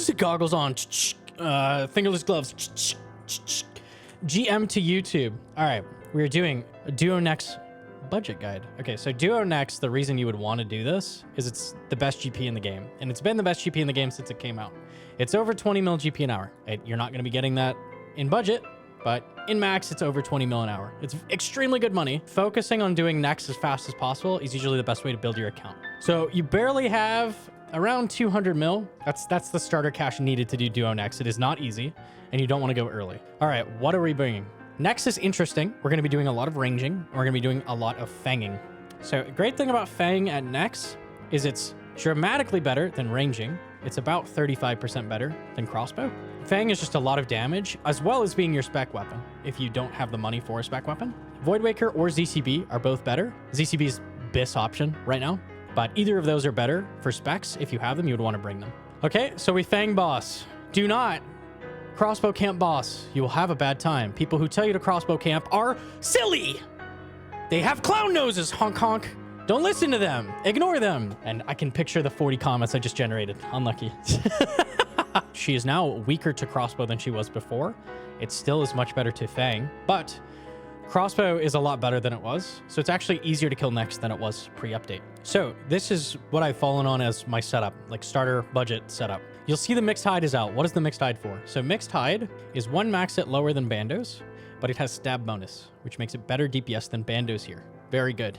ghosts goggles on. Fingerless gloves. GM to YouTube. All right, we're doing a Duo Nex budget guide. Okay, so Duo Nex, the reason you would want to do this is it's the best GP in the game, and it's been the best GP in the game since it came out. It's over 20 mil GP an hour. You're not going to be getting that in budget, but in max, it's over 20 mil an hour. It's extremely good money. Focusing on doing Nex as fast as possible is usually the best way to build your account. So you barely have around 200 mil. That's the starter cash needed to do Duo Nex. It is not easy, and you don't want to go early. All right, what are we bringing? Nex is interesting. We're going to be doing a lot of ranging. And we're going to be doing a lot of fanging. So a great thing about fang at Nex is it's dramatically better than ranging. It's about 35% better than crossbow. Fang is just a lot of damage, as well as being your spec weapon if you don't have the money for a spec weapon. Voidwaker or ZCB are both better. ZCB's best option right now, but either of those are better for specs. If you have them, you would want to bring them. Okay, so we fang boss. Do not crossbow camp boss. You will have a bad time. People who tell you to crossbow camp are silly. They have clown noses, honk honk. Don't listen to them. Ignore them. And I can picture the 40 comments I just generated. Unlucky. She is now weaker to crossbow than she was before. It still is much better to fang, but crossbow is a lot better than it was. So it's actually easier to kill Nex than it was pre-update. So this is what I've fallen on as my setup, like starter budget setup. You'll see the mixed hide is out. What is the mixed hide for? So mixed hide is one max hit lower than Bandos, but it has stab bonus, which makes it better DPS than Bandos here. Very good.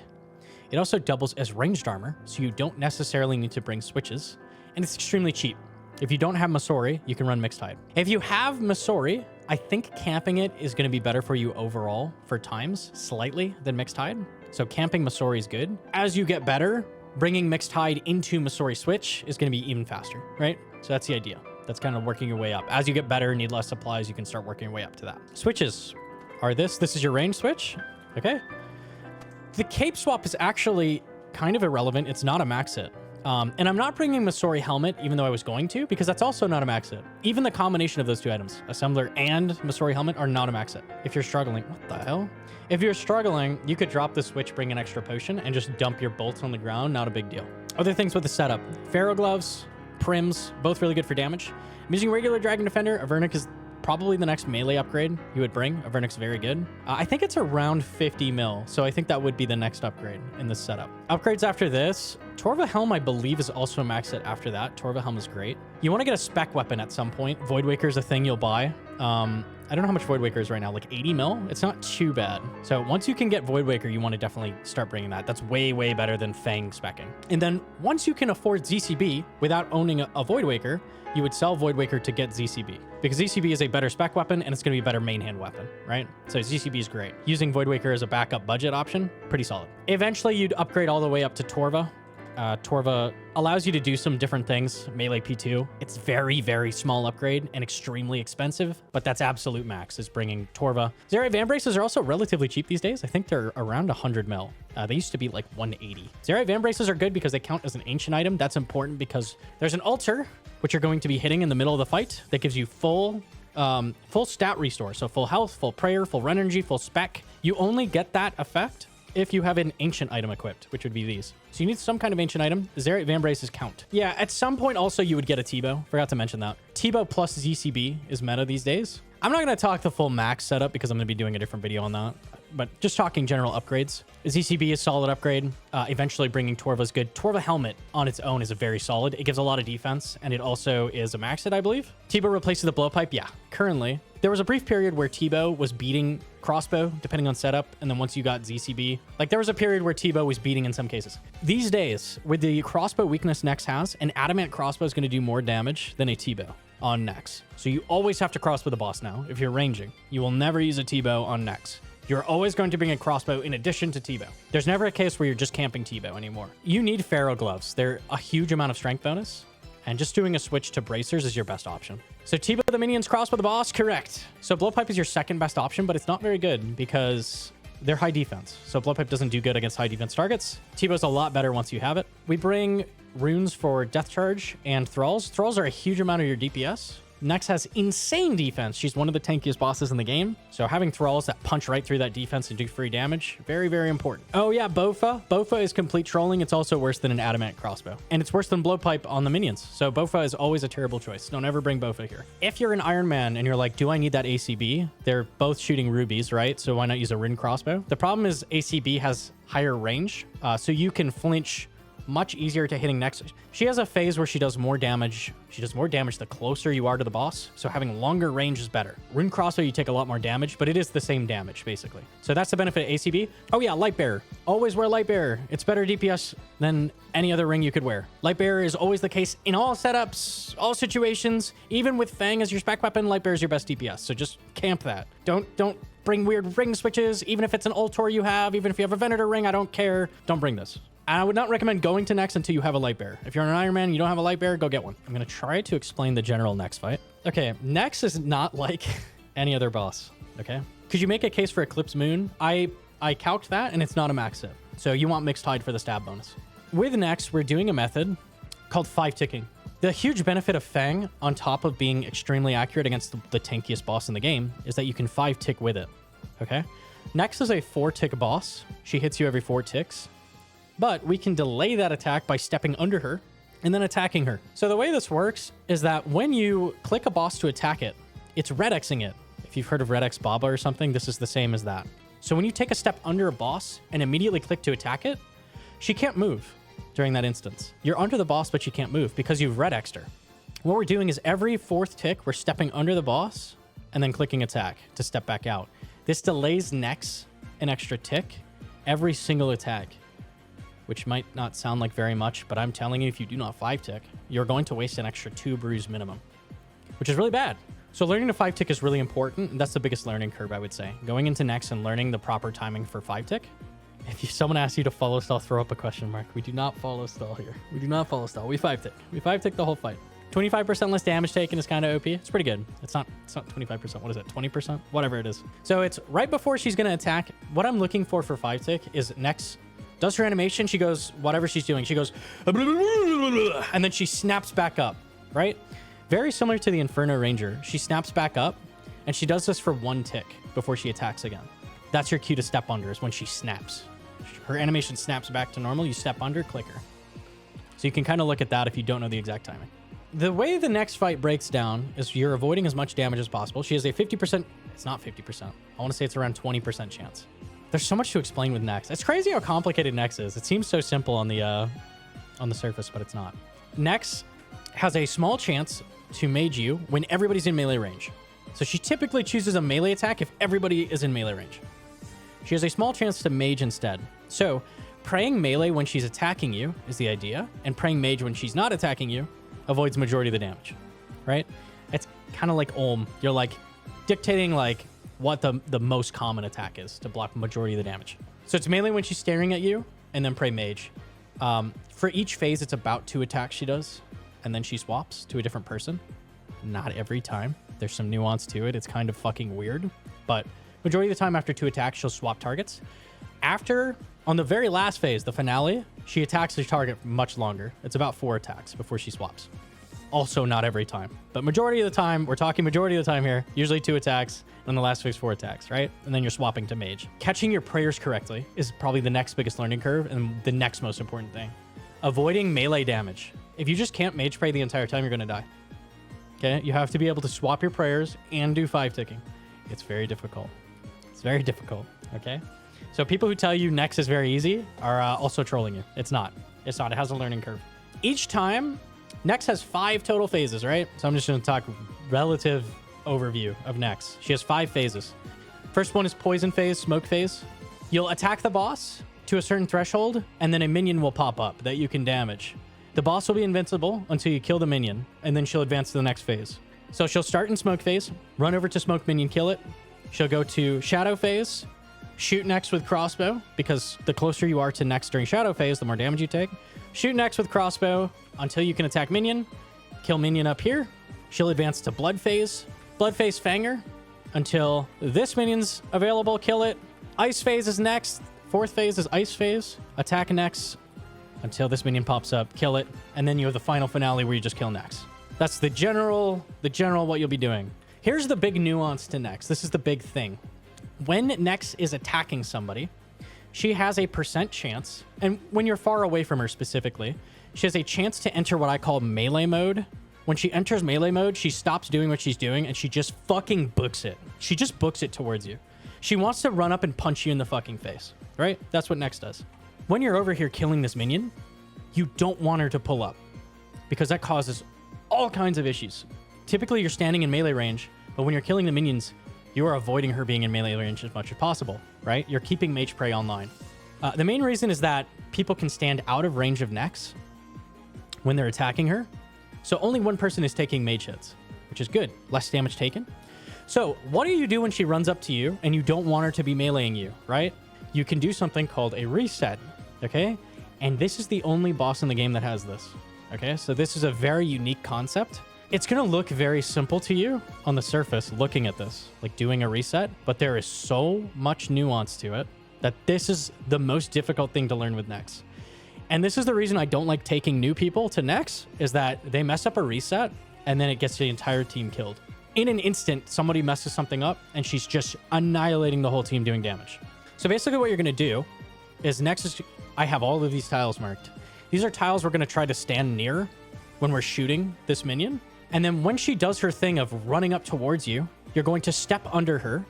It also doubles as ranged armor, so you don't necessarily need to bring switches, and it's extremely cheap. If you don't have Masori, you can run mixed hide. If you have Masori, I think camping it is going to be better for you overall for times, slightly, than mixed hide. So camping Masori is good. As you get better, bringing mixed hide into Masori switch is going to be even faster, right? So that's the idea. That's kind of working your way up. As you get better, need less supplies, you can start working your way up to that. Switches are this. This is your range switch. Okay. The cape swap is actually kind of irrelevant. It's not a max hit. And I'm not bringing Masori helmet, even though I was going to, because that's also not a max hit. Even the combination of those two items, Assembler and Masori helmet, are not a max hit. If you're struggling, what the hell? If you're struggling, you could drop the switch, bring an extra potion, and just dump your bolts on the ground. Not a big deal. Other things with the setup. Pharaoh gloves, prims, both really good for damage. I'm using regular Dragon Defender. Avernic is probably the next melee upgrade you would bring. Avernic's very good. I think it's around 50 mil, so I think that would be the next upgrade in this setup. Upgrades after this, Torva Helm, I believe, is also max hit after that. Torva Helm is great. You want to get a spec weapon at some point. Voidwaker is a thing you'll buy. I don't know how much Voidwaker is right now, like 80 mil? It's not too bad. So once you can get Voidwaker, you want to definitely start bringing that. That's way, way better than Fang specking. And then once you can afford ZCB without owning a Voidwaker, you would sell Voidwaker to get ZCB, because ZCB is a better spec weapon and it's going to be a better main hand weapon, right? So ZCB is great. Using Voidwaker as a backup budget option, pretty solid. Eventually, you'd upgrade all the way up to Torva. Torva allows you to do some different things. Melee P2. It's very, very small upgrade and extremely expensive, but that's absolute max is bringing Torva. Zerai Van Braces are also relatively cheap these days. I think they're around 100 mil. They used to be like 180. Zerai Van Braces are good because they count as an ancient item. That's important because there's an altar, which you're going to be hitting in the middle of the fight, that gives you full stat restore. So full health, full prayer, full run energy, full spec. You only get that effect if you have an ancient item equipped, which would be these. So you need some kind of ancient item. Zerai Van Braces count. Yeah, at some point also you would get a T-bow. Forgot to mention that. T-bow plus ZCB is meta these days. I'm not going to talk the full max setup because I'm going to be doing a different video on that. But just talking general upgrades. ZCB is solid upgrade. Eventually bringing Torva is good. Torva helmet on its own is a very solid. It gives a lot of defense, and it also is a max hit, I believe. T-bow replaces the blowpipe. Yeah, currently. There was a brief period where T-bow was beating crossbow, depending on setup. And then once you got ZCB, like there was a period where T-bow was beating in some cases. These days, with the crossbow weakness Nex has, an adamant crossbow is going to do more damage than a T-bow on Nex. So you always have to crossbow the boss now if you're ranging. You will never use a T-bow on Nex. You're always going to bring a crossbow in addition to T-bow. There's never a case where you're just camping T-bow anymore. You need Pharaoh gloves. They're a huge amount of strength bonus, and just doing a switch to bracers is your best option. So T-bow the minions, crossbow the boss, correct. So blowpipe is your second best option, but it's not very good because they're high defense. So blowpipe doesn't do good against high defense targets. T-bow's a lot better once you have it. We bring runes for death charge and thralls. Thralls are a huge amount of your DPS. Nex has insane defense. She's one of the tankiest bosses in the game. So having thralls that punch right through that defense and do free damage, very, very important. Oh yeah, Bofa. Bofa is complete trolling. It's also worse than an adamant crossbow. And it's worse than blowpipe on the minions. So Bofa is always a terrible choice. Don't ever bring Bofa here. If you're an Iron Man and you're like, do I need that ACB? They're both shooting rubies, right? So why not use a Rin crossbow? The problem is ACB has higher range. So you can flinch much easier to hitting Nex. She has a phase where she does more damage. She does more damage the closer you are to the boss. So having longer range is better. Rune crossbow, you take a lot more damage, but it is the same damage basically. So that's the benefit of ACB. Oh yeah, Light Bearer. Always wear Light Bearer. It's better DPS than any other ring you could wear. Light Bearer is always the case in all setups, all situations. Even with Fang as your spec weapon, Light Bearer is your best DPS. So just camp that. Don't bring weird ring switches. Even if it's an Ultor you have, even if you have a Venator ring, I don't care. Don't bring this. I would not recommend going to Nex until you have a Light Bearer. If you're an Iron Man and you don't have a Light Bearer, go get one. I'm going to try to explain the general Nex fight. Okay, Nex is not like any other boss, okay? Could you make a case for Eclipse Moon? I calced that, and it's not a max hit. So you want Mixed Tide for the stab bonus. With Nex, we're doing a method called 5-ticking. The huge benefit of Fang, on top of being extremely accurate against the tankiest boss in the game, is that you can 5-tick with it, okay? Nex is a 4-tick boss. She hits you every 4 ticks. But we can delay that attack by stepping under her and then attacking her. So the way this works is that when you click a boss to attack it, it's red Xing it. If you've heard of red X Baba or something, this is the same as that. So when you take a step under a boss and immediately click to attack it, she can't move during that instance. You're under the boss, but you can't move because you've red X'd her. What we're doing is every 4th tick, we're stepping under the boss and then clicking attack to step back out. This delays Nex an extra tick every single attack, which might not sound like very much, but I'm telling you, if you do not 5-tick, you're going to waste an extra 2 brews minimum, which is really bad. So learning to 5-tick is really important. And that's the biggest learning curve, I would say. Going into Nex and learning the proper timing for 5-tick. If someone asks you to follow stall, throw up a question mark. We do not follow stall here. We do not follow stall. We 5-tick. We 5-tick the whole fight. 25% less damage taken is kind of OP. It's pretty good. It's not 25%. What is it? 20%? Whatever it is. So it's right before she's going to attack. What I'm looking for 5-tick is Nex does her animation. She goes, whatever she's doing, she goes, and then she snaps back up, right? Very similar to the Inferno Ranger. She snaps back up, and she does this for 1 tick before she attacks again. That's your cue to step under, is when she snaps. Her animation snaps back to normal. You step under, click her. So you can kind of look at that if you don't know the exact timing. The way the next fight breaks down is you're avoiding as much damage as possible. She has a 50%, it's not 50%. I want to say it's around 20% chance. There's so much to explain with Nex. It's crazy how complicated Nex is. It seems so simple on the surface, but it's not. Nex has a small chance to mage you when everybody's in melee range. So she typically chooses a melee attack if everybody is in melee range. She has a small chance to mage instead. So praying melee when she's attacking you is the idea, and praying mage when she's not attacking you avoids majority of the damage, right? It's kind of like Ulm. You're like dictating like what the most common attack is to block majority of the damage. So it's melee when she's staring at you, and then pray mage. For each phase, it's about 2 attacks she does, and then she swaps to a different person. Not every time. There's some nuance to it. It's kind of fucking weird, but majority of the time after 2 attacks, she'll swap targets. After, on the very last phase, the finale, she attacks the target much longer. It's about 4 attacks before she swaps. Also not every time, but majority of the time, we're talking majority of the time here, usually 2 attacks, and the last phase 4 attacks, right? And then you're swapping to mage. Catching your prayers correctly is probably the next biggest learning curve and the next most important thing. Avoiding melee damage. If you just can't mage pray the entire time, you're gonna die. Okay, you have to be able to swap your prayers and do 5-ticking. It's very difficult. It's very difficult, okay? So people who tell you Nex is very easy are also trolling you. It's not. It's not. It has a learning curve. Each time, Nex has 5 total phases, right? So I'm just going to talk relative overview of Nex. She has 5 phases. First one is poison phase, smoke phase. You'll attack the boss to a certain threshold, and then a minion will pop up that you can damage. The boss will be invincible until you kill the minion, and then she'll advance to the next phase. So she'll start in smoke phase, run over to smoke minion, kill it. She'll go to shadow phase, shoot Nex with crossbow, because the closer you are to Nex during shadow phase, the more damage you take. Shoot Nex with crossbow until you can attack minion. Kill minion up here. She'll advance to blood phase. Blood phase Fanger until this minion's available. Kill it. Ice phase is next. 4th phase is ice phase. Attack Nex until this minion pops up. Kill it. And then you have the final finale where you just kill Nex. That's the general what you'll be doing. Here's the big nuance to Nex. This is the big thing. When Nex is attacking somebody, she has a % chance, and when you're far away from her specifically, she has a chance to enter what I call melee mode. When she enters melee mode, she stops doing what she's doing and she just fucking books it. She just books it towards you. She wants to run up and punch you in the fucking face, right? That's what Nex does. When you're over here killing this minion, you don't want her to pull up because that causes all kinds of issues. Typically, you're standing in melee range, but when you're killing the minions, you are avoiding her being in melee range as much as possible, right? You're keeping Mage Prey online. The main reason is that people can stand out of range of Nex when they're attacking her. So only one person is taking mage hits, which is good. Less damage taken. So what do you do when she runs up to you and you don't want her to be meleeing you, right? You can do something called a reset, okay? And this is the only boss in the game that has this, okay? So this is a very unique concept. It's going to look very simple to you on the surface looking at this, like doing a reset, but there is so much nuance to it that this is the most difficult thing to learn with Nex. And this is the reason I don't like taking new people to Nex, is that they mess up a reset and then it gets the entire team killed. In an instant, somebody messes something up and she's just annihilating the whole team doing damage. So basically what you're going to do is I have all of these tiles marked. These are tiles we're going to try to stand near when we're shooting this minion. And then when she does her thing of running up towards you, you're going to step under her.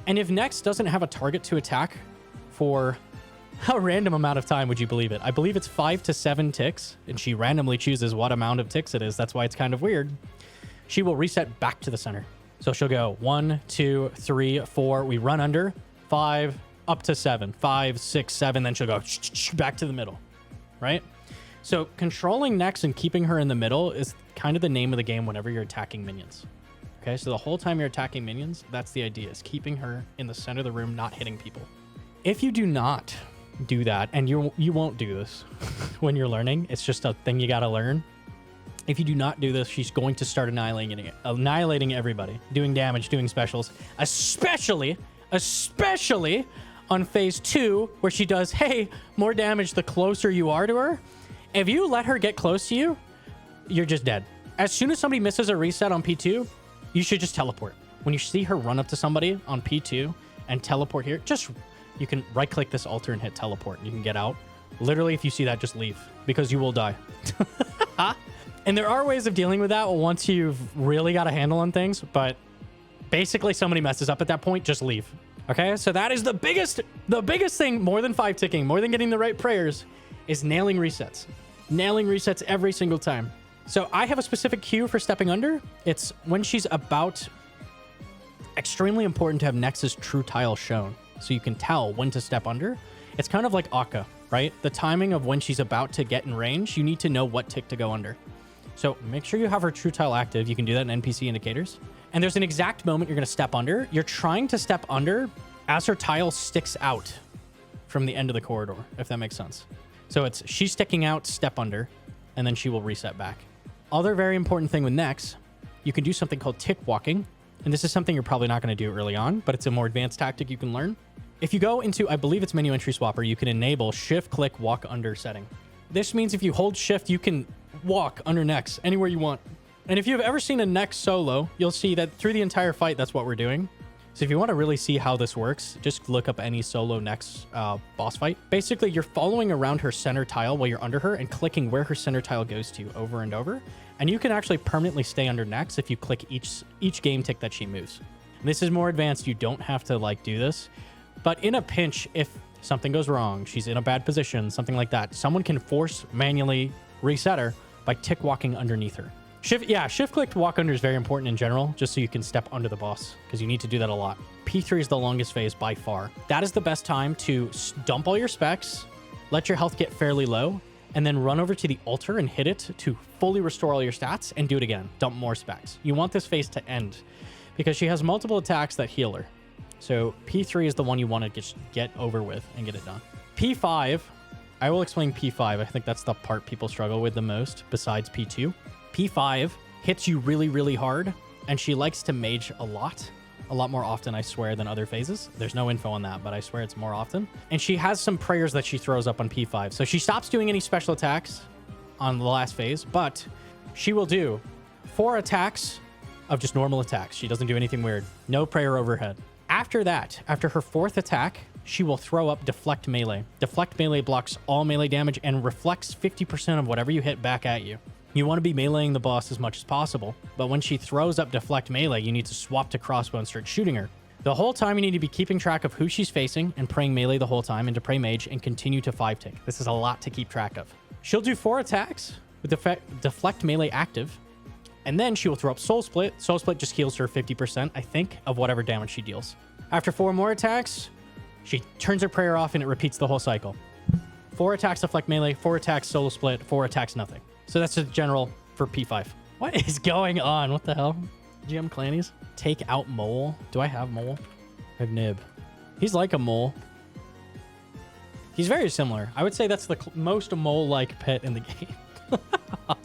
And if Nex doesn't have a target to attack for how random amount of time, would you believe it? I believe it's 5 to 7 ticks, and she randomly chooses what amount of ticks it is. That's why it's kind of weird. She will reset back to the center. So she'll go 1, 2, 3, 4. We run under 5 up to 7, 5, 6, 7. Then she'll go back to the middle, right? So controlling Nex and keeping her in the middle is kind of the name of the game whenever you're attacking minions. Okay, so the whole time you're attacking minions, that's the idea, is keeping her in the center of the room, not hitting people. If you do not do that, and you won't do this when you're learning, it's just a thing you got to learn. If you do not do this, she's going to start annihilating everybody, doing damage, doing specials, especially on phase 2, where she does, hey, more damage the closer you are to her. If you let her get close to you, you're just dead. As soon as somebody misses a reset on P2, you should just teleport. When you see her run up to somebody on P2 and teleport here, you can right click this altar and hit teleport. You can get out. Literally, if you see that, just leave because you will die. And there are ways of dealing with that once you've really got a handle on things, but basically somebody messes up at that point, just leave. Okay, so that is the biggest thing, more than 5 ticking, more than getting the right prayers, is nailing resets. Nailing resets every single time. So I have a specific cue for stepping under. It's when she's about. Extremely important to have Nex's true tile shown, so you can tell when to step under. It's kind of like Akka, right? The timing of when she's about to get in range, you need to know what tick to go under. So make sure you have her true tile active. You can do that in NPC indicators. And there's an exact moment you're going to step under. You're trying to step under as her tile sticks out from the end of the corridor, if that makes sense. So it's she's sticking out, step under, and then she will reset back. Other very important thing with Nex, you can do something called tick walking. And this is something you're probably not going to do early on, but it's a more advanced tactic you can learn. If you go into, I believe it's menu entry swapper, you can enable shift click walk under setting. This means if you hold shift, you can walk under Nex anywhere you want. And if you've ever seen a Nex solo, you'll see that through the entire fight, that's what we're doing. So if you want to really see how this works, just look up any solo Nex boss fight. Basically, you're following around her center tile while you're under her and clicking where her center tile goes to over and over. And you can actually permanently stay under Nex if you click each game tick that she moves. And this is more advanced. You don't have to do this. But in a pinch, if something goes wrong, she's in a bad position, something like that, someone can force manually reset her by tick walking underneath her. Shift click walk under is very important in general, just so you can step under the boss, because you need to do that a lot. P3 is the longest phase by far. That is the best time to dump all your specs, let your health get fairly low, and then run over to the altar and hit it to fully restore all your stats and do it again. Dump more specs. You want this phase to end because she has multiple attacks that heal her. So P3 is the one you want to just get over with and get it done. P5, I will explain P5. I think that's the part people struggle with the most besides P2. P5 hits you really, really hard, and she likes to mage a lot more often, I swear, than other phases. There's no info on that, but I swear it's more often. And she has some prayers that she throws up on P5. So she stops doing any special attacks on the last phase, but she will do 4 attacks of just normal attacks. She doesn't do anything weird. No prayer overhead. After that, after her 4th attack, she will throw up Deflect Melee. Deflect Melee blocks all melee damage and reflects 50% of whatever you hit back at you. You want to be meleeing the boss as much as possible, but when she throws up Deflect Melee, you need to swap to crossbow and start shooting her. The whole time you need to be keeping track of who she's facing and praying melee the whole time, and to pray mage and continue to 5-tick. This is a lot to keep track of. She'll do 4 attacks with Deflect Melee active, and then she will throw up Soul Split. Soul Split just heals her 50%, I think, of whatever damage she deals. After 4 more attacks, she turns her prayer off and it repeats the whole cycle. 4 attacks Deflect Melee, 4 attacks Soul Split, 4 attacks nothing. So that's the general for P5. What is going on? What the hell? GM Clannies? Take out Mole. Do I have Mole? I have Nib. He's like a mole. He's very similar. I would say that's the most mole-like pet in the game.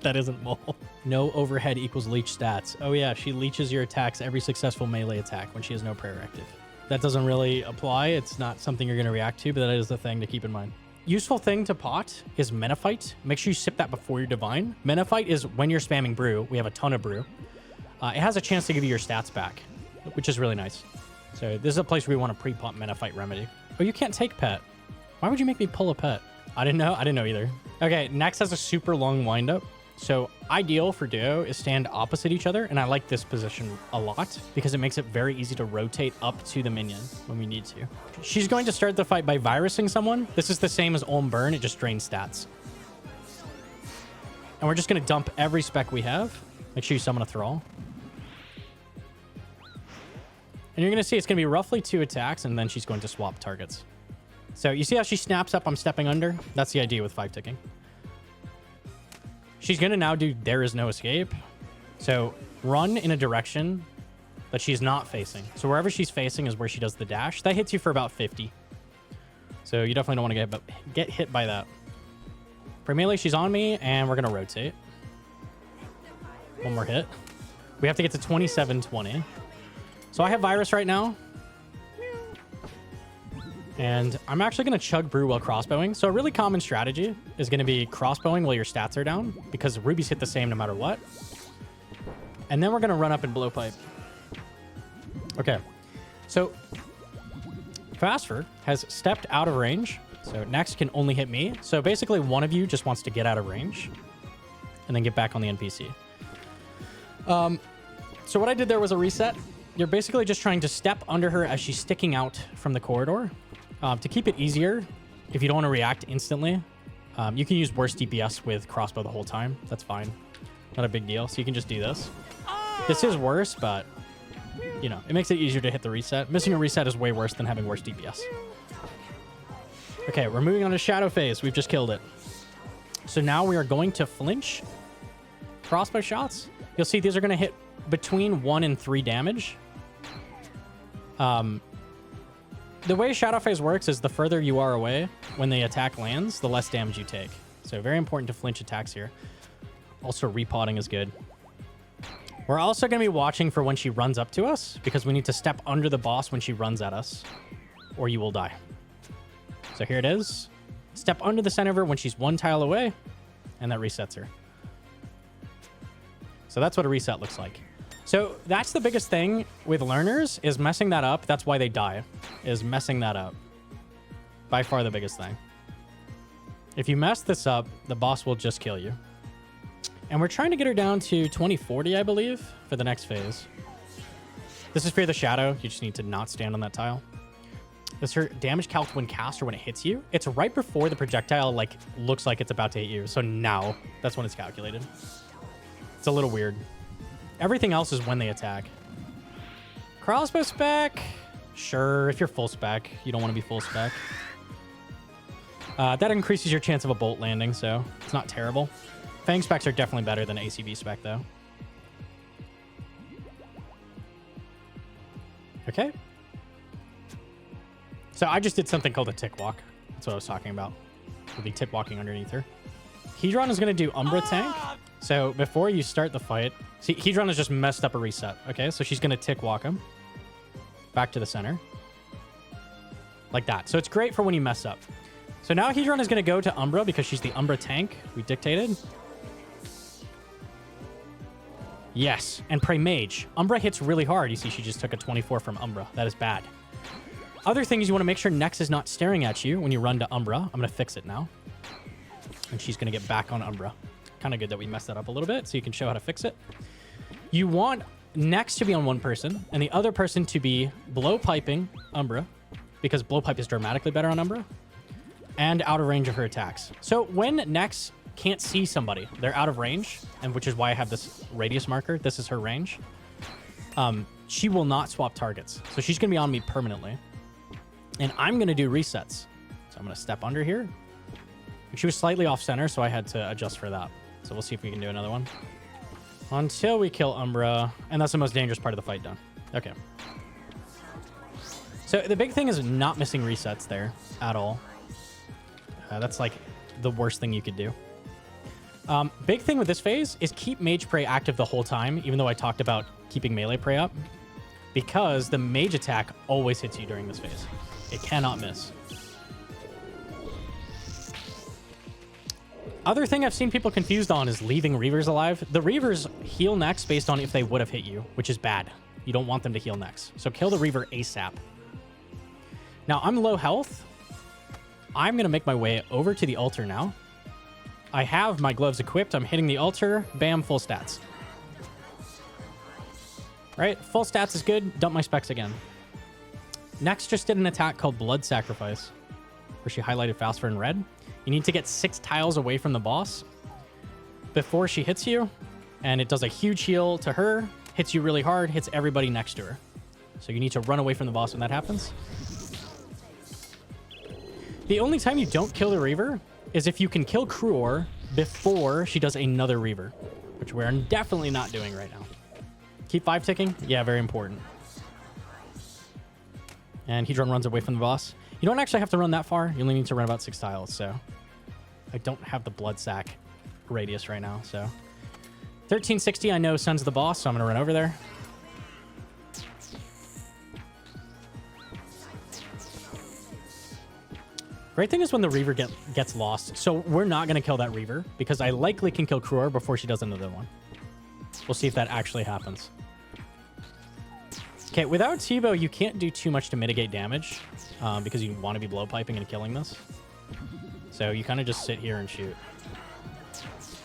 That isn't Mole. No overhead equals leech stats. Oh yeah, she leeches your attacks every successful melee attack when she has no prayer active. That doesn't really apply. It's not something you're going to react to, but that is the thing to keep in mind. Useful thing to pot is Menophyte. Make sure you sip that before your Divine. Menophyte is when you're spamming Brew. We have a ton of Brew. It has a chance to give you your stats back, which is really nice. So this is a place where we want to pre-pot Menophyte Remedy. Oh, you can't take pet. Why would you make me pull a pet? I didn't know. I didn't know either. Okay, Nex has a super long windup. So ideal for duo is stand opposite each other. And I like this position a lot because it makes it very easy to rotate up to the minion when we need to. She's going to start the fight by virusing someone. This is the same as Olm Burn. It just drains stats. And we're just going to dump every spec we have. Make sure you summon a Thrall. And you're going to see it's going to be roughly 2 attacks, and then she's going to swap targets. So you see how she snaps up, I'm stepping under? That's the idea with 5-ticking. She's going to now do There Is No Escape. So run in a direction that she's not facing. So wherever she's facing is where she does the dash. That hits you for about 50. So you definitely don't want to get hit by that. For melee, she's on me, and we're going to rotate. One more hit. We have to get to 27-20. So I have Virus right now. And I'm actually going to chug Brew while crossbowing. So a really common strategy is going to be crossbowing while your stats are down, because rubies hit the same no matter what. And then we're going to run up and blowpipe. Okay. So Phaspher has stepped out of range. So Nex can only hit me. So basically one of you just wants to get out of range and then get back on the NPC. So what I did there was a reset. You're basically just trying to step under her as she's sticking out from the corridor. To keep it easier, if you don't want to react instantly, you can use worst DPS with crossbow the whole time. That's fine. Not a big deal. So you can just do this. This is worse, but, you know, it makes it easier to hit the reset. Missing a reset is way worse than having worst DPS. Okay, we're moving on to Shadow Phase. We've just killed it. So now we are going to flinch crossbow shots. You'll see these are going to hit between 1 and 3 damage. The way Shadow Phase works is the further you are away when the attack lands, the less damage you take. So very important to flinch attacks here. Also, repotting is good. We're also going to be watching for when she runs up to us, because we need to step under the boss when she runs at us, or you will die. So here it is. Step under the center of her when she's 1 tile away, and that resets her. So that's what a reset looks like. So that's the biggest thing with learners, is messing that up. That's why they die, is messing that up. By far the biggest thing. If you mess this up, the boss will just kill you. And we're trying to get her down to 2040, I believe, for the next phase. This is Fear the Shadow. You just need to not stand on that tile. This is her damage calc when cast or when it hits you. It's right before the projectile like looks like it's about to hit you. So now, that's when it's calculated. It's a little weird. Everything else is when they attack. Crossbow spec. Sure, if you're full spec. You don't want to be full spec. That increases your chance of a bolt landing, so it's not terrible. Fang specs are definitely better than ACV spec, though. Okay. So I just did something called a tick walk. That's what I was talking about. We'll be tick walking underneath her. Hedron is going to do Umbra tank. So before you start the fight... See, Hedron has just messed up a reset. Okay, so she's going to tick walk him. Back to the center. Like that. So it's great for when you mess up. So now Hedron is going to go to Umbra because she's the Umbra tank we dictated. Yes, and pray mage. Umbra hits really hard. You see she just took a 24 from Umbra. That is bad. Other things you want to make sure Nex is not staring at you when you run to Umbra. I'm going to fix it now. And she's going to get back on Umbra. Kind of good that we messed that up a little bit so you can show how to fix it. You want Nex to be on one person and the other person to be blowpiping Umbra because blowpipe is dramatically better on Umbra and out of range of her attacks. So when Nex can't see somebody, they're out of range, and which is why I have this radius marker. This is her range. She will not swap targets. So she's going to be on me permanently. And I'm going to do resets. So I'm going to step under here. She was slightly off center, so I had to adjust for that. So we'll see if we can do another one. Until we kill Umbra. And that's the most dangerous part of the fight done. Okay. So the big thing is not missing resets there at all. That's like the worst thing you could do. Big thing with this phase is keep Mage Prey active the whole time, even though I talked about keeping Melee Prey up. Because the Mage attack always hits you during this phase. It cannot miss. Other thing I've seen people confused on is leaving Reavers alive. The Reavers heal Nex based on if they would have hit you, which is bad. You don't want them to heal Nex. So kill the Reaver ASAP. Now, I'm low health. I'm going to make my way over to the altar now. I have my gloves equipped. I'm hitting the altar. Bam, full stats. Right, full stats is good. Dump my specs again. Next just did an attack called Blood Sacrifice, where she highlighted Phaspher in red. You need to get 6 tiles away from the boss before she hits you, and it does a huge heal to her, hits you really hard, hits everybody next to her. So you need to run away from the boss when that happens. The only time you don't kill the Reaver is if you can kill Cruor before she does another Reaver, which we're definitely not doing right now. Keep 5 ticking. Yeah, very important. And Hedron runs away from the boss. You don't actually have to run that far. You only need to run about 6 tiles, so... I don't have the blood sack radius right now, so... 1360, I know Sun's the boss, so I'm going to run over there. Great thing is when the Reaver gets lost. So we're not going to kill that Reaver, because I likely can kill Cruor before she does another one. We'll see if that actually happens. Okay, without T-Bow, you can't do too much to mitigate damage because you want to be blowpiping and killing this. So you kind of just sit here and shoot.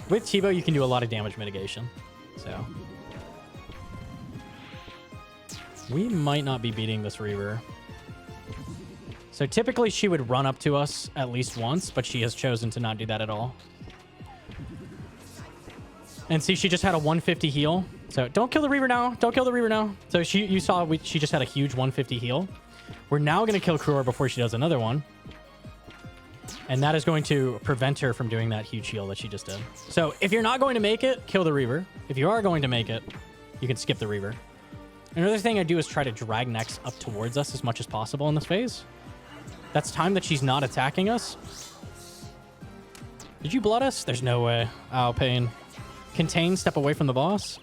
With T-Bow, you can do a lot of damage mitigation. So we might not be beating this Reaver. So typically she would run up to us at least once, but she has chosen to not do that at all. And see, she just had a 150 heal. So don't kill the Reaver now. Don't kill the Reaver now. So you saw she just had a huge 150 heal. We're now going to kill Cruor before she does another one. And that is going to prevent her from doing that huge heal that she just did. So if you're not going to make it, kill the Reaver. If you are going to make it, you can skip the Reaver. Another thing I do is try to drag Nex up towards us as much as possible in this phase. That's time that she's not attacking us. Did you blood us? There's no way. Oh, pain. Contain, step away from the boss.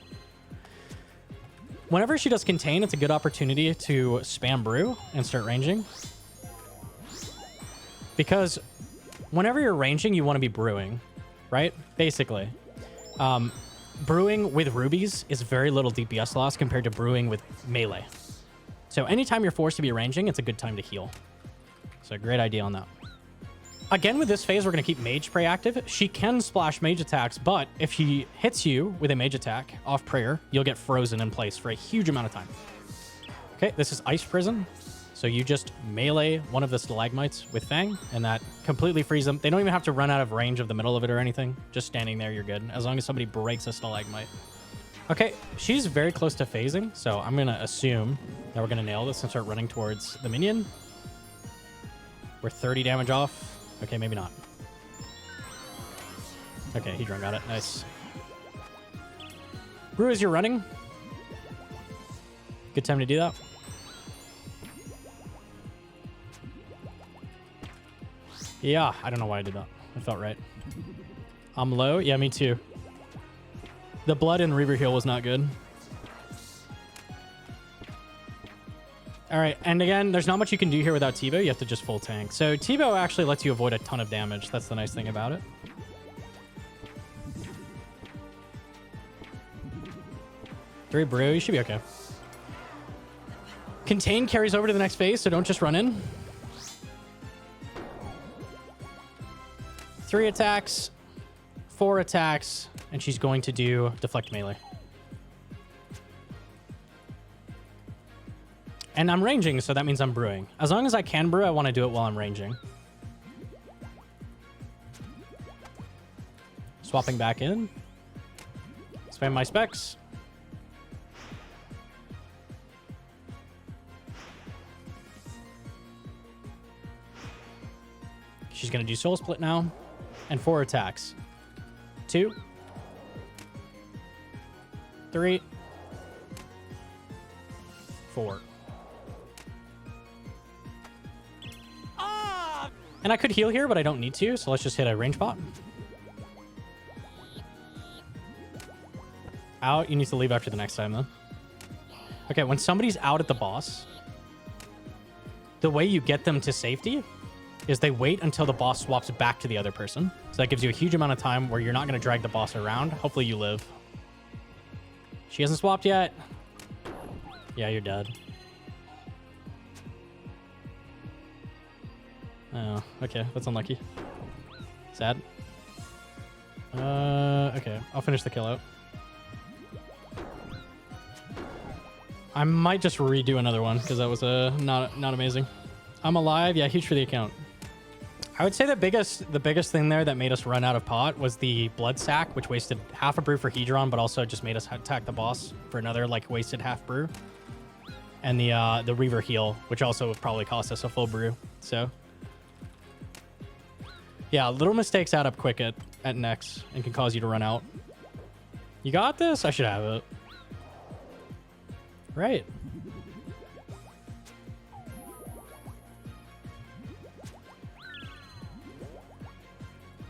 Whenever she does contain, it's a good opportunity to spam brew and start ranging. Because whenever you're ranging, you want to be brewing, right? Basically. Brewing with rubies is very little DPS loss compared to brewing with melee. So anytime you're forced to be ranging, it's a good time to heal. So great idea on that. Again, with this phase, we're going to keep Mage Prey active. She can splash mage attacks, but if she hits you with a mage attack off prayer, you'll get frozen in place for a huge amount of time. Okay, this is Ice Prison. So you just melee one of the stalagmites with Fang, and that completely frees them. They don't even have to run out of range of the middle of it or anything. Just standing there, you're good. As long as somebody breaks a stalagmite. Okay, she's very close to phasing, so I'm going to assume that we're going to nail this and start running towards the minion. We're 30 damage off. Okay, maybe not. Okay, Hedron got it. Nice. Brew, as you're running. Good time to do that. Yeah, I don't know why I did that. It felt right. I'm low. Yeah, me too. The blood in Reaver heal was not good. All right, and again, there's not much you can do here without T-Bow. You have to just full tank. So T-Bow actually lets you avoid a ton of damage. That's the nice thing about it. 3 brew. You should be okay. Contain carries over to the next phase, so don't just run in. 3 attacks, 4 attacks, and she's going to do deflect melee. And I'm ranging, so that means I'm brewing. As long as I can brew, I want to do it while I'm ranging. Swapping back in. Spam my specs. She's going to do soul split now. And 4 attacks. 2. 3. 4. And I could heal here, but I don't need to, so let's just hit a range bot. Out. You need to leave after the next time, though. Okay, when somebody's out at the boss, the way you get them to safety is they wait until the boss swaps back to the other person. So that gives you a huge amount of time where you're not going to drag the boss around. Hopefully you live. She hasn't swapped yet. Yeah, you're dead. Oh, okay. That's unlucky. Sad. Okay. I'll finish the kill out. I might just redo another one because that was not amazing. I'm alive. Yeah, huge for the account. I would say the biggest thing there that made us run out of pot was the blood sack, which wasted half a brew for Hedron, but also just made us attack the boss for another like wasted half brew. And the Reaver heal, which also would probably cost us a full brew. So yeah, little mistakes add up quick at Nex and can cause you to run out. You got this? I should have it. Right.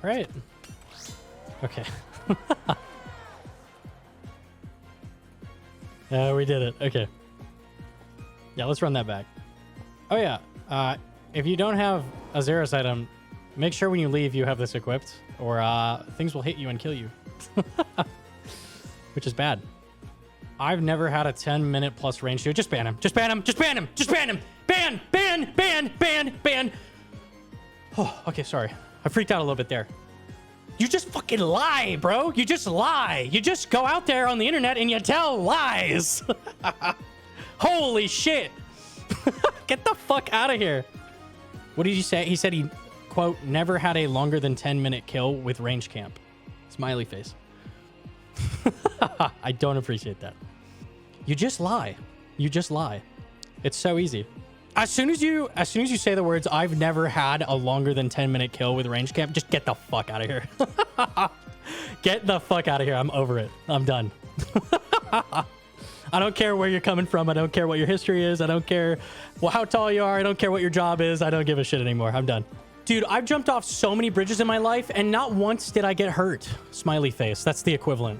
Right. Okay. We did it. Okay. Yeah, let's run that back. Oh, yeah. If you don't have a Xeris item, make sure when you leave you have this equipped, or things will hit you and kill you. Which is bad. I've never had a 10-minute plus range dude. Just ban him. Just ban him. Just ban him. Just ban him. Ban, ban, ban, ban, ban. Oh, okay, sorry. I freaked out a little bit there. You just fucking lie, bro. You just lie. You just go out there on the internet and you tell lies. Holy shit. Get the fuck out of here. What did you say? He said he, quote, never had a longer than 10-minute kill with range camp. Smiley face. I don't appreciate that. You just lie. You just lie. It's so easy. As soon as you say the words, I've never had a longer than 10-minute kill with range camp, just get the fuck out of here. Get the fuck out of here. I'm over it. I'm done. I don't care where you're coming from. I don't care what your history is. I don't care how tall you are. I don't care what your job is. I don't give a shit anymore. I'm done. Dude, I've jumped off so many bridges in my life, and not once did I get hurt. Smiley face. That's the equivalent.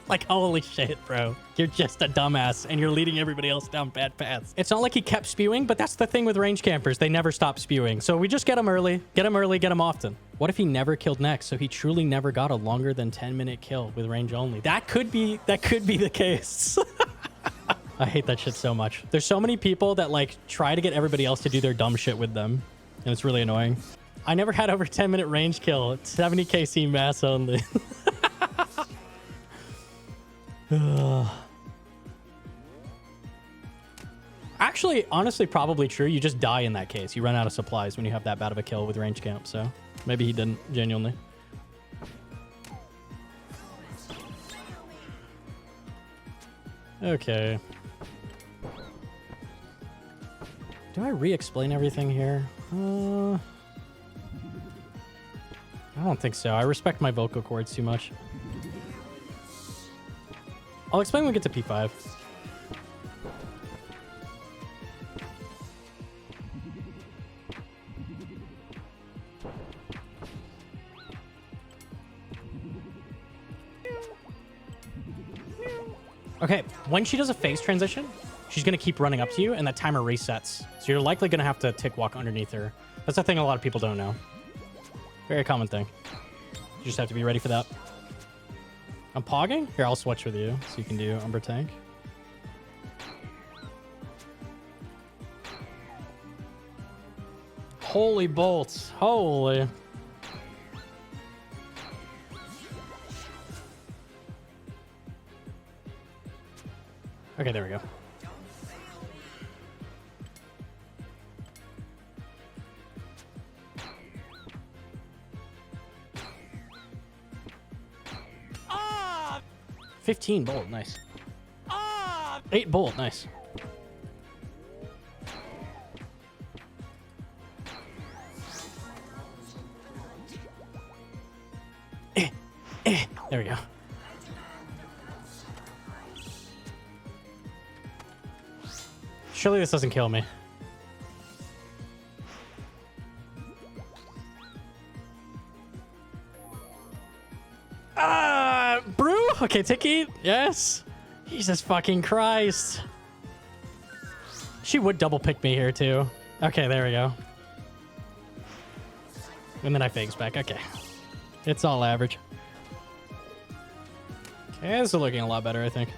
Like, holy shit, bro. You're just a dumbass, and you're leading everybody else down bad paths. It's not like he kept spewing, but that's the thing with range campers. They never stop spewing. So we just get him early. Get him early, get him often. What if he never killed Nex, so he truly never got a longer than 10-minute kill with range only? That could be the case. I hate that shit so much. There's so many people that, like, try to get everybody else to do their dumb shit with them. And it's really annoying. I never had over 10-minute range kill. It's 70 KC mass only. Actually, honestly, probably true. You just die in that case. You run out of supplies when you have that bad of a kill with range camp. So maybe he didn't, genuinely. Okay. Do I re-explain everything here? I don't think so. I respect my vocal cords too much. I'll explain when we get to P5. Okay, when she does a phase transition, she's going to keep running up to you, and that timer resets. So you're likely going to have to tick walk underneath her. That's the thing a lot of people don't know. Very common thing. You just have to be ready for that. I'm pogging? Here, I'll switch with you so you can do Umbra tank. Holy bolts. Holy. Okay, there we go. Ah! 15 bolt, nice. Ah! 8 bolt, nice. There we go. Surely this doesn't kill me. Brew? Okay, Tiki. Yes. Jesus fucking Christ. She would double pick me here too. Okay, there we go. And then I fakes back. Okay. It's all average. Okay, this is looking a lot better, I think.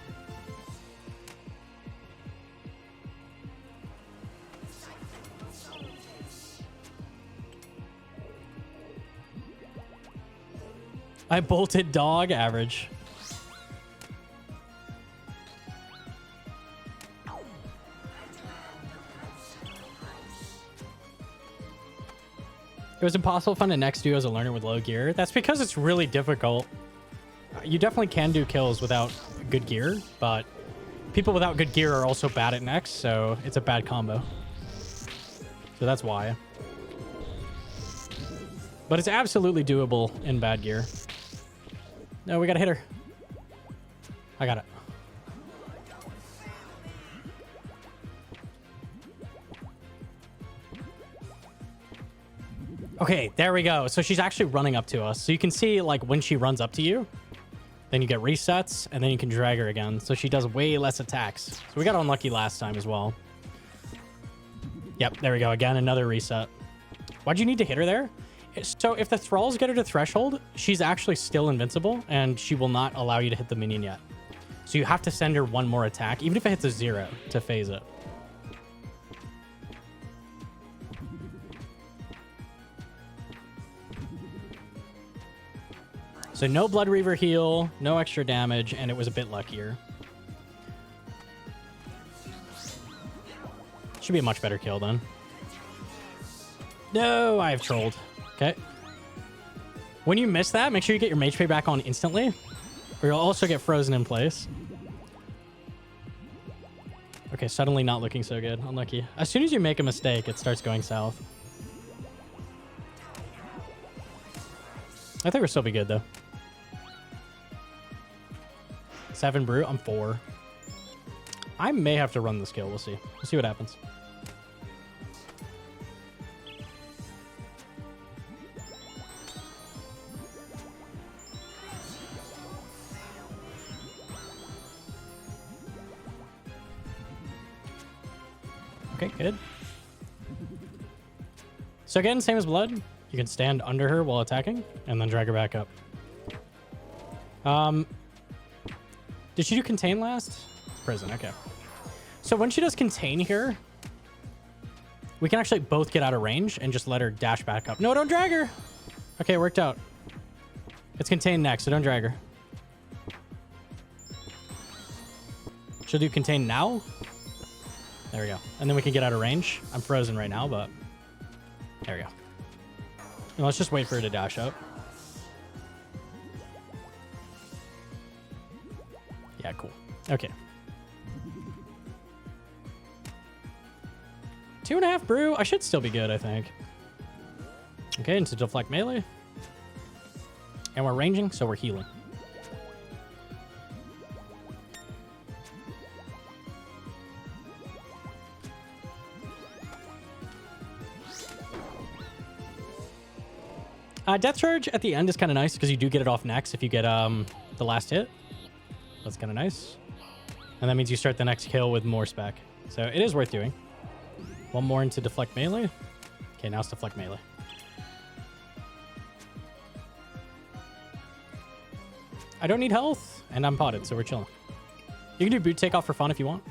I bolted dog average. It was impossible to find a Nex duo as a learner with low gear. That's because it's really difficult. You definitely can do kills without good gear, but people without good gear are also bad at Nex, so it's a bad combo. So that's why. But it's absolutely doable in bad gear. No, we gotta hit her. I got it. Okay, there we go. So she's actually running up to us. So you can see, like, when she runs up to you, then you get resets, and then you can drag her again. So she does way less attacks. So we got unlucky last time as well. Yep, there we go. Again, another reset. Why'd you need to hit her there? So if the thralls get her to threshold, she's actually still invincible, and she will not allow you to hit the minion yet. So you have to send her one more attack, even if it hits a 0, to phase it. So no Blood Reaver heal, no extra damage, and it was a bit luckier. Should be a much better kill then. No, I have trolled. Okay. When you miss that, make sure you get your mage pay back on instantly, or you'll also get frozen in place. Okay, suddenly not looking so good. Unlucky. As soon as you make a mistake, it starts going south. I think we'll still be good though. 7 brew. I'm 4. I may have to run this kill. We'll see. We'll see what happens. Okay, good. So again, same as blood. You can stand under her while attacking and then drag her back up. Did she do contain last? Prison, okay. So when she does contain here, we can actually both get out of range and just let her dash back up. No, don't drag her. Okay, it worked out. It's contain next, so don't drag her. She'll do contain now. There we go. And then we can get out of range. I'm frozen right now, but there we go. And let's just wait for her to dash up. Yeah, cool. Okay. 2.5 brew. I should still be good, I think. Okay, into deflect melee. And we're ranging, so we're healing. Death charge at the end is kind of nice because you do get it off next if you get the last hit. That's kind of nice. And that means you start the next kill with more spec. So it is worth doing. One more into deflect melee. Okay, now it's deflect melee. I don't need health, and I'm potted, so we're chilling. You can do boot takeoff for fun if you want.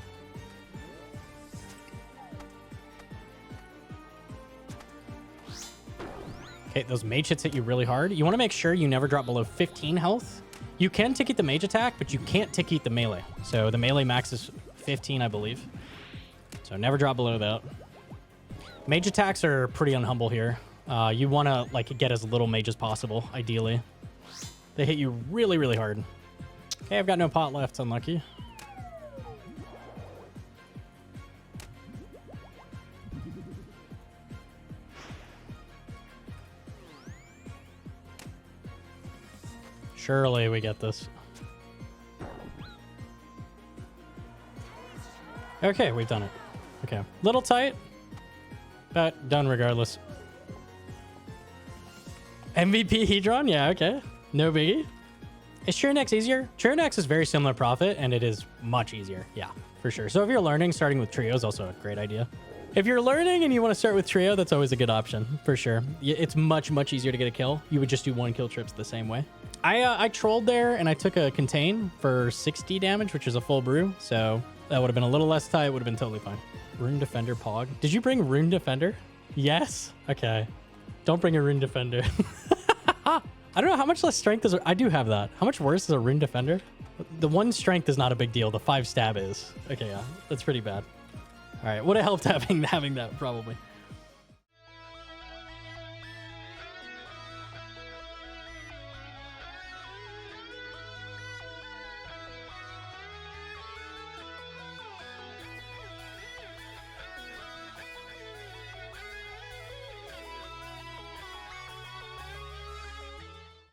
Okay, those mage hits hit you really hard. You want to make sure you never drop below 15 health. You can tick-eat the mage attack, but you can't tick-eat the melee. So the melee max is 15, I believe. So never drop below that. Mage attacks are pretty unhumble here. You want to like get as little mage as possible, ideally. They hit you really, really hard. Okay, I've got no pot left. Unlucky. Surely we get this. Okay, we've done it. Okay, little tight, but done regardless. MVP Hedron? Yeah, okay. No biggie. Is Nex easier? Nex is very similar profit, and it is much easier. Yeah, for sure. So if you're learning, starting with trio is also a great idea. If you're learning and you want to start with trio, that's always a good option, for sure. It's much, much easier to get a kill. You would just do 1 kill trips the same way. I trolled there, and I took a contain for 60 damage, which is a full brew. So that would have been a little less tight. Would have been totally fine. Rune Defender Pog. Did you bring Rune Defender? Yes? Okay. Don't bring a Rune Defender. I don't know how much less strength is. I do have that. How much worse is a Rune Defender? The 1 strength is not a big deal. The 5 stab is. Okay, yeah. That's pretty bad. All right. Would have helped having that, probably.